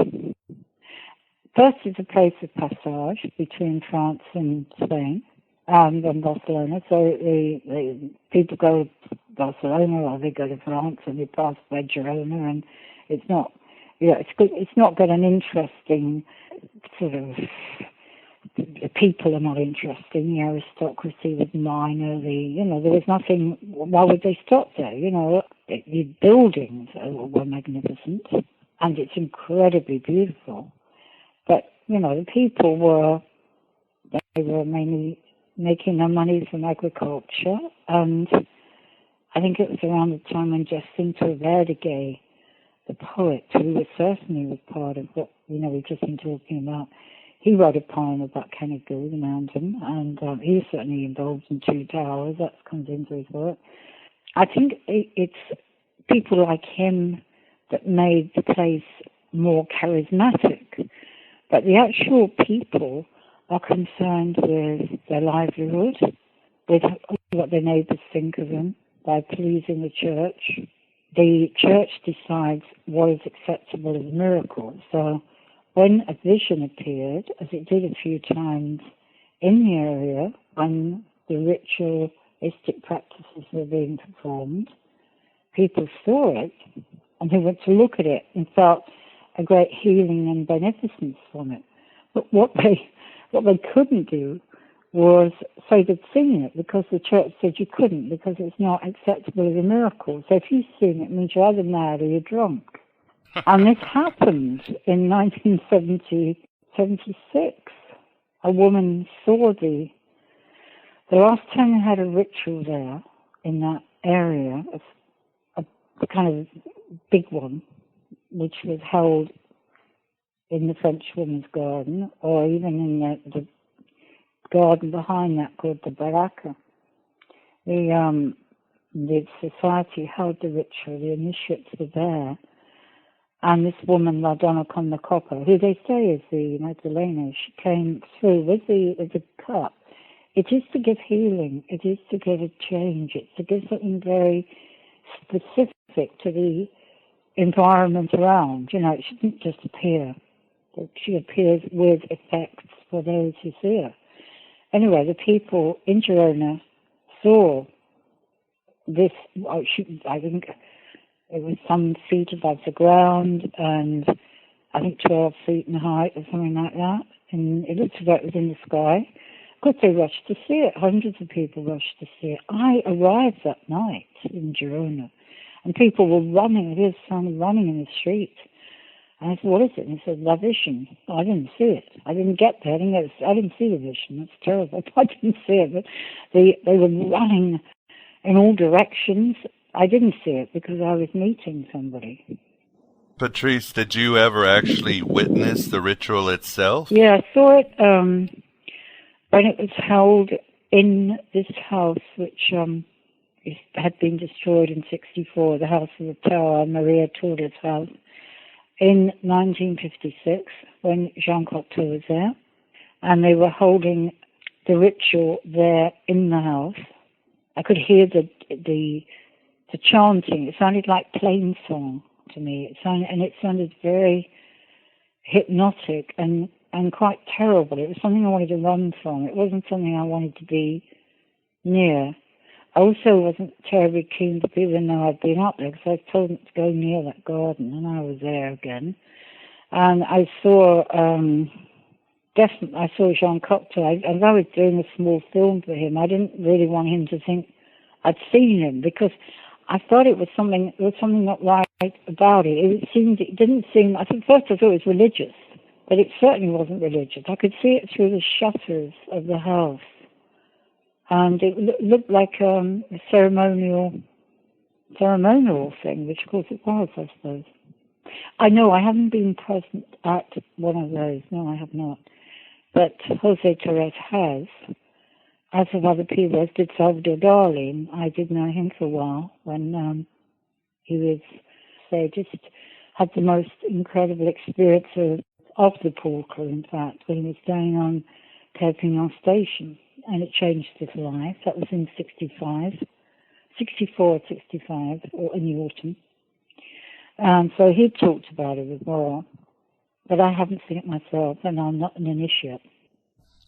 First, it's a place of passage between France and Spain and Barcelona. So the people go to Barcelona or they go to France and they pass by Girona, and it's not, it's not got an interesting sort of, the people are not interesting, the aristocracy was minor, there was nothing, why would they stop there? The buildings were magnificent, and it's incredibly beautiful. But, the people they were mainly making their money from agriculture, and I think it was around the time when Jacinto Verdaguer, the poet, who certainly was part of what, we've just been talking about, he wrote a poem about Canigou, the mountain, and he was certainly involved in Two Towers. That comes into his work. I think it's people like him that made the place more charismatic. But the actual people are concerned with their livelihood, with what their neighbours think of them, by pleasing the church. The church decides what is acceptable as a miracle. So when a vision appeared, as it did a few times in the area, when the ritualistic practices were being performed, people saw it and they went to look at it and felt a great healing and beneficence from it. But what they couldn't do was say they'd seen it, because the church said you couldn't, because it's not acceptable as a miracle. So if you've seen it, it means you're either mad or you're drunk. And this happened in 1976. A woman saw the last time they had a ritual there in that area, a kind of big one, which was held in the Frenchwoman's garden, or even in the garden behind that called the Baraka. The society held the ritual, the initiates were there, and this woman, La Donna con the Coppa, who they say is the Magdalena, she came through with the cup. It is to give healing, it is to give a change, it's to give something very specific to the environment around. You know, it shouldn't just appear. She appears with effects for those who see her. Anyway, the people in Girona saw this, I think it was some feet above the ground, and I think 12 feet in height or something like that, and it looked as though it was in the sky. Of course, they rushed to see it. Hundreds of people rushed to see it. I arrived that night in Girona, and people were running. It is sounded running in the street. And I said, "What is it?" And he said, "La vision." I didn't see it. I didn't get there. I didn't see the vision. That's terrible. I didn't see it. But they were running in all directions. I didn't see it because I was meeting somebody. Patrice, did you ever actually witness the ritual itself? Yeah, I saw it when it was held in this house, which had been destroyed in '64, the house of the tower, Maria Torres' house, in 1956, when Jean Cocteau was there. And they were holding the ritual there in the house. I could hear the chanting. It sounded like plain song to me. It sounded very hypnotic and quite terrible. It was something I wanted to run from. It wasn't something I wanted to be near. I also wasn't terribly keen to be there now I'd been up there, because I was told not to go near that garden, and I was there again. And I saw, I saw Jean Cocteau. As I was doing a small film for him, I didn't really want him to think I'd seen him, because I thought there was something not right about it. It didn't seem, I think first I thought it was religious, but it certainly wasn't religious. I could see it through the shutters of the house. And it looked like a ceremonial thing, which of course it was, I suppose. I know I haven't been present at one of those. No, I have not. But Jose Torres has, as have other people, as did Salvador Dali. I did know him for a while when he was, just had the most incredible experience of the portal, in fact, when he was staying on Perpignan Station. And it changed his life. That was in 64, 65, or in the autumn. So he talked about it as well. But I haven't seen it myself, and I'm not an initiate.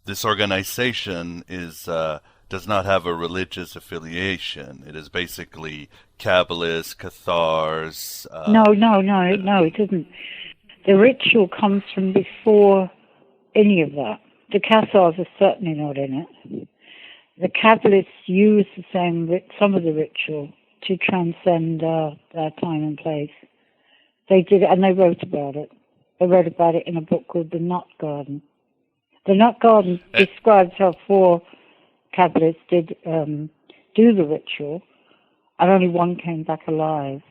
This organization does not have a religious affiliation. It is basically Kabbalists, Cathars. No, it isn't. The ritual comes from before any of that. The Cathars are certainly not in it. The Kabbalists use some of the ritual to transcend their time and place. They did it, and they wrote about it. They wrote about it in a book called The Nut Garden. The Nut Garden describes how 4 Kabbalists did do the ritual, and only one came back alive.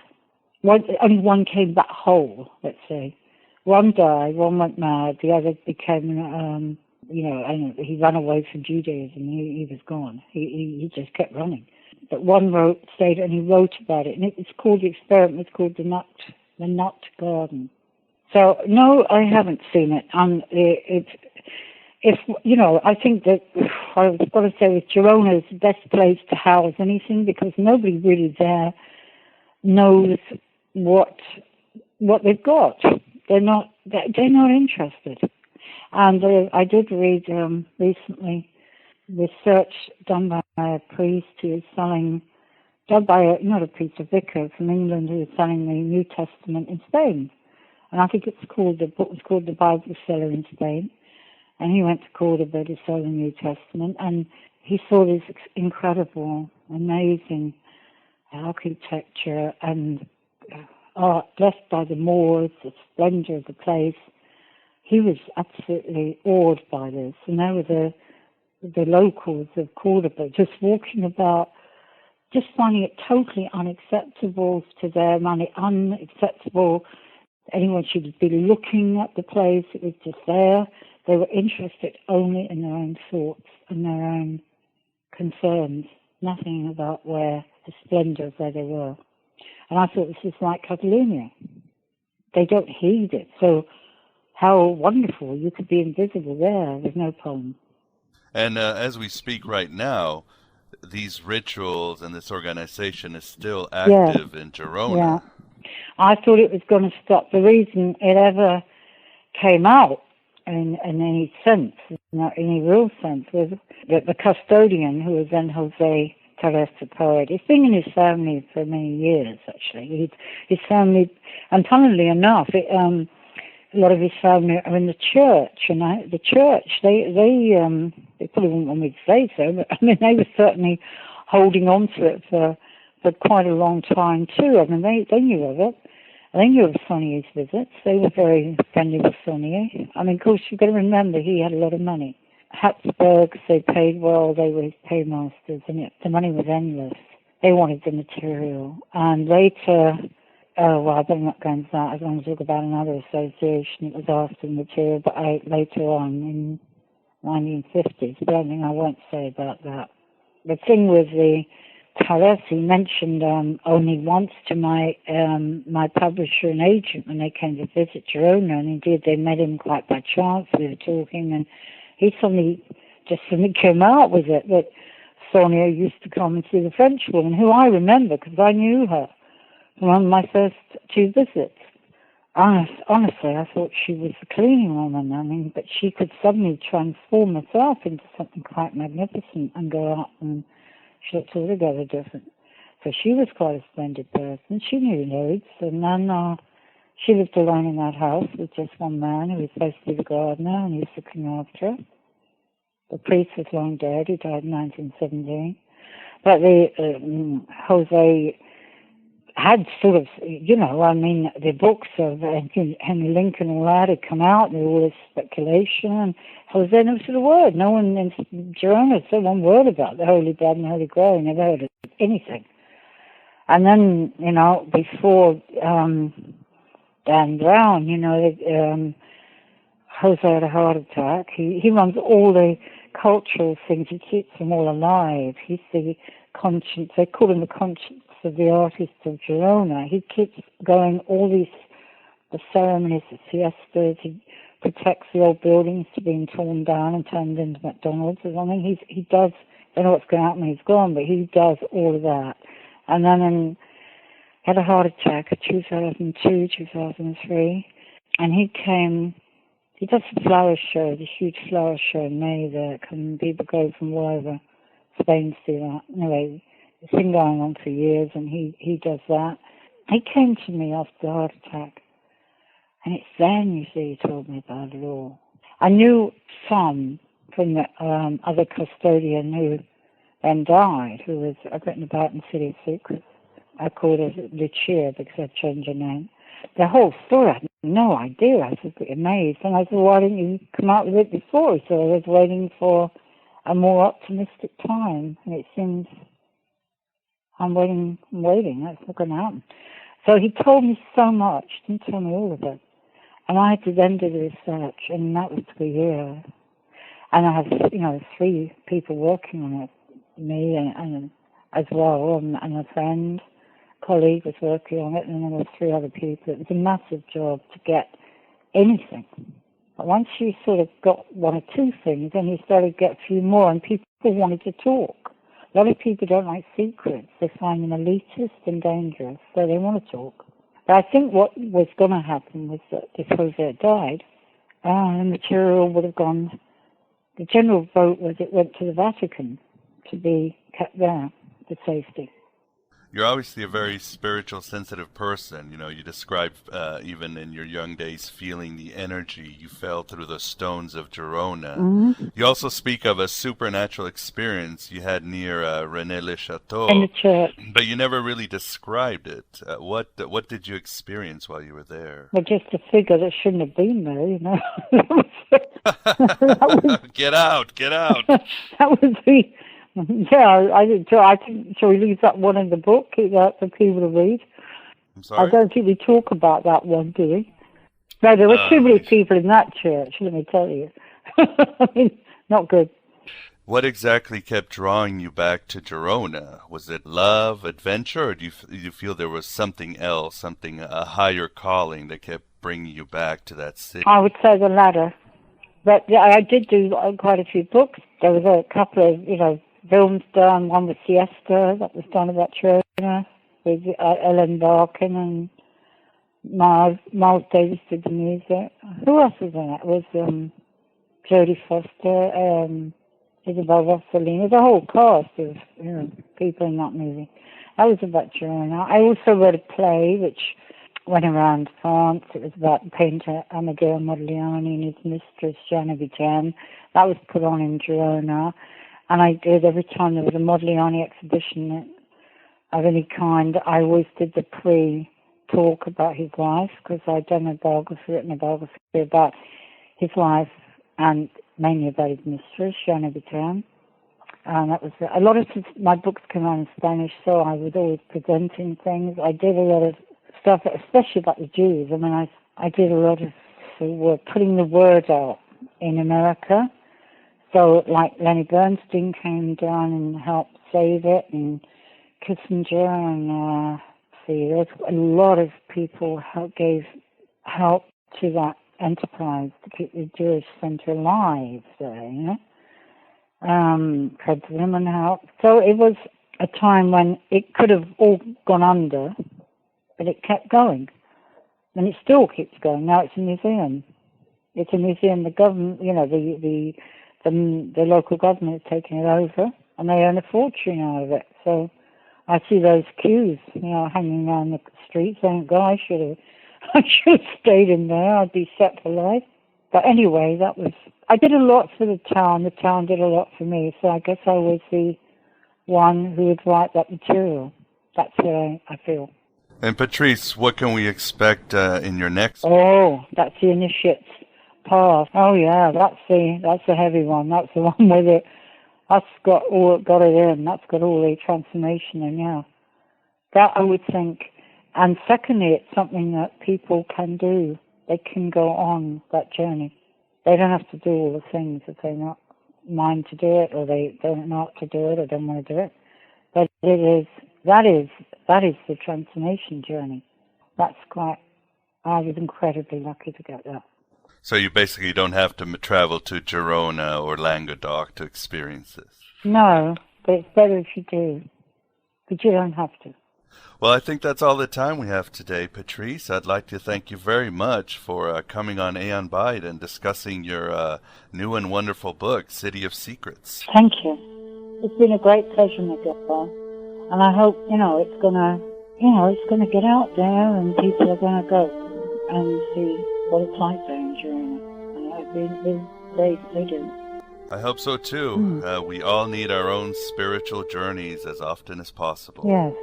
Only one came back whole, let's say. One died, one went mad, the other became... he ran away from Judaism. He was gone. He just kept running. But one stayed and he wrote about it. And it's called the experiment. It's called the Nut Garden. So no, I haven't seen it. I think that I was going to say with Girona is the best place to house anything, because nobody really there knows what they've got. They're not interested. And I did read recently research done by a priest who is selling, not a priest, a vicar from England who is selling the New Testament in Spain. And I think the book was called The Bible Seller in Spain. And he went to Cordoba to sell the New Testament, and he saw this incredible, amazing architecture and art left by the Moors, the splendor of the place. He was absolutely awed by this, and there were the locals of Cordoba just walking about, just finding it totally unacceptable to them, unacceptable anyone should be looking at the place. It was just there. They were interested only in their own thoughts and their own concerns, nothing about where the splendor of where they were. And I thought, this is like Catalonia. They don't heed it. So how wonderful. You could be invisible there with no problem. And as we speak right now, these rituals and this organization is still active in Girona. Yeah. I thought it was going to stop. The reason it ever came out in any sense, not any real sense, was that the custodian, who was then Jose Torres the poet, he's been in his family for many years, actually. His family, and funnily enough, a lot of his family are in the church, and the church, they probably wouldn't want me to say so, but I mean, they were certainly holding on to it for quite a long time too. I mean, they knew of it. They knew of Sauniere's visits. They were very friendly with Sauniere. I mean, of course, you've got to remember he had a lot of money. Habsburgs, they paid well. They were his paymasters, and the money was endless. They wanted the material. And later, well, I better not go into that. I want to talk about another association that was after the material, but later on in 1950s. But I think I won't say about that. The thing with the Torres, he mentioned only once to my publisher and agent when they came to visit Girona, and indeed they met him quite by chance. We were talking, and he suddenly came out with it that Sauniere used to come and see the French woman, who I remember because I knew her from one of my first 2 visits. Honestly, I thought she was a cleaning woman. I mean, but she could suddenly transform herself into something quite magnificent and go out, and she looked altogether different. So she was quite a splendid person. She knew loads. And then she lived alone in that house with just one man who was supposed to be the gardener, and he was looking after her. The priest was long dead. He died in 1917. But Jose had sort of, I mean, the books of Henry Lincoln and all that had come out, and there was all this speculation, and Jose never said a word. No one in Girona said one word about the Holy Blood and the Holy Grail. Never heard of anything. And then, before Dan Brown, Jose had a heart attack. He runs all the cultural things. He keeps them all alive. He's the conscience. They call him the conscience of the artists of Girona. He keeps going all the ceremonies, the fiestas. He protects the old buildings to being torn down and turned into McDonald's or something. He does, I don't know what's going to happen when he's gone, but he does all of that. And then he had a heart attack in 2002, 2003, and he does a flower show, the huge flower show in May there. People go from all over Spain to see that. Anyway, it's been going on for years, and he does that. He came to me after the heart attack, and it's then, you see, he told me about it all. I knew some from the other custodian who then died, who was, I've written about in City of Secrets. I called her Lucia because I'd changed her name. The whole story, I had no idea. I was a bit amazed. And I said, why didn't you come out with it before? He said, I was waiting for a more optimistic time. And it seems I'm waiting. That's not going to happen. So he told me so much, didn't tell me all of it. And I had to then do the research, and that was for a year. And I have, 3 people working on it, me and as well, and a friend, colleague was working on it, and then there were 3 other people. It was a massive job to get anything. But once you sort of got 1 or 2 things, then you started to get a few more, and people wanted to talk. A lot of people don't like secrets. They find them elitist and dangerous, so they want to talk. But I think what was going to happen was that if Jose had died, the material would have gone. The general vote was it went to the Vatican to be kept there for safety. You're obviously a very spiritual, sensitive person. You described even in your young days feeling the energy you felt through the stones of Girona. Mm-hmm. You also speak of a supernatural experience you had near Rennes-le-Chateau. In the church. But you never really described it. What did you experience while you were there? Well, just a figure that shouldn't have been there, Get out! That was the... Yeah, I think, shall we leave that one in the book, keep that for people to read? I'm sorry? I don't think we talk about that one, do we? No, there were too many people in that church, let me tell you. I mean, not good. What exactly kept drawing you back to Girona? Was it love, adventure, or do you feel there was something else, a higher calling that kept bringing you back to that city? I would say the latter. But yeah, I did do quite a few books. There was a couple of, films done. One was Siesta, that was done about Girona, with Ellen Barkin and Miles Davis did the music. Who else was in it? It was Jodie Foster, Isabel Rossellini, the whole cast of people in that movie. That was about Girona. I also wrote a play which went around France. It was about the painter Amedeo Modigliani and his mistress Gianna Vitan. That was put on in Girona. And I did, every time there was a Modigliani exhibition of any kind, I always did the pre-talk about his life, because I'd written a biography about his life and mainly about his mistress, Gianna Vitan. And that was a lot of my books came out in Spanish, so I was always presenting things. I did a lot of stuff, especially about the Jews. I mean, I did a lot of putting the word out in America. So, like, Lenny Bernstein came down and helped save it, and Kissinger, and there's a lot of people gave help to that enterprise to keep the Jewish center alive there, Fred Zimmerman helped. So it was a time when it could have all gone under, but it kept going. And it still keeps going. Now it's a museum. It's a museum. The government, the local government is taking it over, and they earn a fortune out of it. So I see those queues, hanging around the street saying, God, I should have stayed in there. I'd be set for life. But anyway, I did a lot for the town. The town did a lot for me. So I guess I was the one who would write that material. That's what I feel. And Patrice, what can we expect in your next? Oh, that's the Initiate's Path. Oh yeah, that's the heavy one. That's the one with it. That's got it in. That's got all the transformation in. Yeah, that I would think. And secondly, it's something that people can do. They can go on that journey. They don't have to do all the things if they're not mind to do it, or they don't know how to do it, or don't want to do it. But that is the transformation journey. I was incredibly lucky to get that. So you basically don't have to travel to Girona or Languedoc to experience this? No, but it's better if you do. But you don't have to. Well, I think that's all the time we have today, Patrice. I'd like to thank you very much for coming on Aeon Byte and discussing your new and wonderful book, City of Secrets. Thank you. It's been a great pleasure, Miguel. And I hope, it's gonna get out there, and people are gonna go and see what it's like there in Girona. They do. I hope so too. We all need our own spiritual journeys as often as possible. Yes.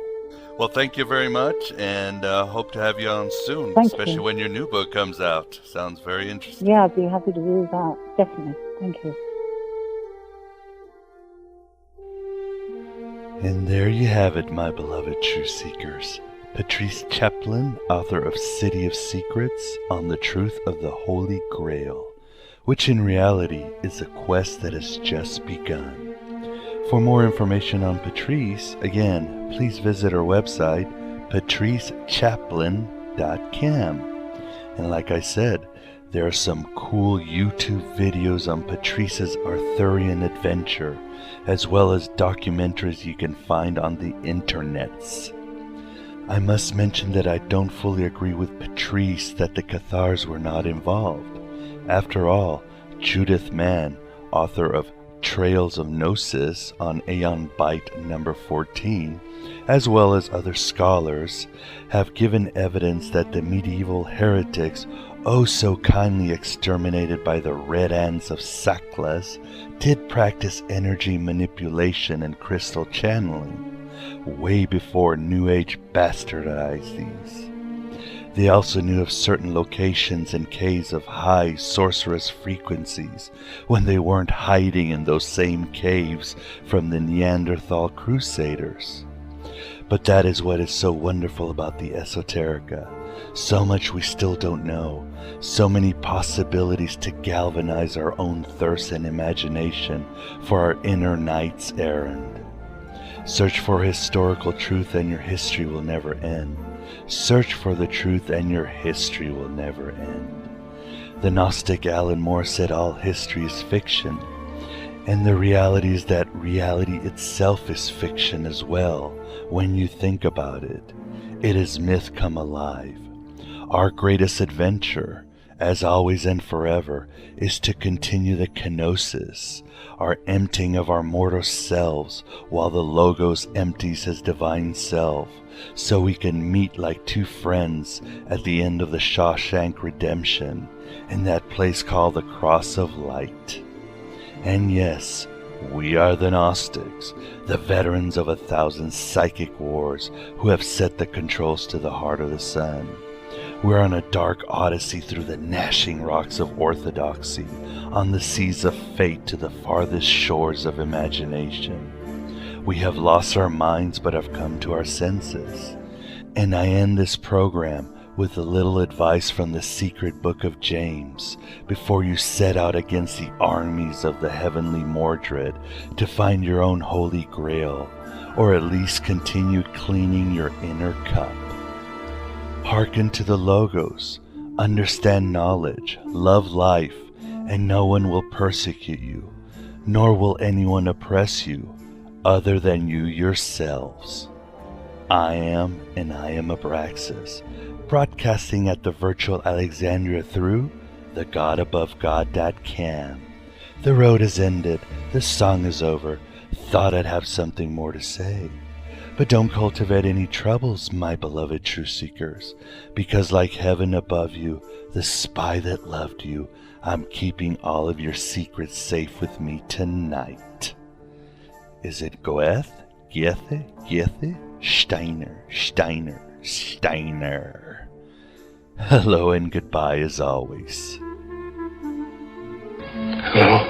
Well, thank you very much, and hope to have you on soon, especially when your new book comes out. Sounds very interesting. Yeah, I'd be happy to do that. Definitely. Thank you. And there you have it, my beloved True Seekers. Patrice Chaplin, author of City of Secrets, on the truth of the Holy Grail, which in reality is a quest that has just begun. For more information on Patrice, again, please visit our website, patricechaplin.com. And like I said, there are some cool YouTube videos on Patrice's Arthurian adventure, as well as documentaries you can find on the internets. I must mention that I don't fully agree with Patrice that the Cathars were not involved. After all, Judith Mann, author of Trails of Gnosis on Aeon Byte number 14, as well as other scholars, have given evidence that the medieval heretics, oh so kindly exterminated by the Red Ants of Saklas, did practice energy manipulation and crystal channeling, way before New Age bastardized these. They also knew of certain locations and caves of high sorcerous frequencies when they weren't hiding in those same caves from the Neanderthal crusaders. But that is what is so wonderful about the esoterica, So much we still don't know. So many possibilities to galvanize our own thirst and imagination for our inner knight's errand. Search for historical truth and your history will never end. Search for the truth and your history will never end. The Gnostic Alan Moore said all history is fiction, and the reality is that reality itself is fiction as well. When you think about it, it is myth come alive. Our greatest adventure, as always and forever, is to continue the kenosis, our emptying of our mortal selves while the Logos empties his divine self, so we can meet like two friends at the end of the Shawshank Redemption in that place called the Cross of Light. And yes, we are the Gnostics, the veterans of 1,000 psychic wars who have set the controls to the heart of the sun. We're on a dark odyssey through the gnashing rocks of orthodoxy, on the seas of fate to the farthest shores of imagination. We have lost our minds but have come to our senses. And I end this program with a little advice from the secret book of James before you set out against the armies of the heavenly Mordred to find your own Holy Grail, or at least continue cleaning your inner cup. Hearken to the Logos, understand knowledge, love life, and no one will persecute you, nor will anyone oppress you, other than you yourselves. I am, and I am Abraxas, broadcasting at the virtual Alexandria through the GodAboveGod.com. The road is ended, the song is over, thought I'd have something more to say. But don't cultivate any troubles, my beloved truth seekers, because like heaven above you, the spy that loved you, I'm keeping all of your secrets safe with me tonight. Is it Goethe, Goethe, Goethe, Steiner, Steiner, Steiner? Hello and goodbye as always. Hello.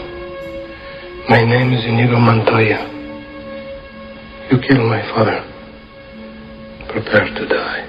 My name is Inigo Montoya. You killed my father. Prepare to die.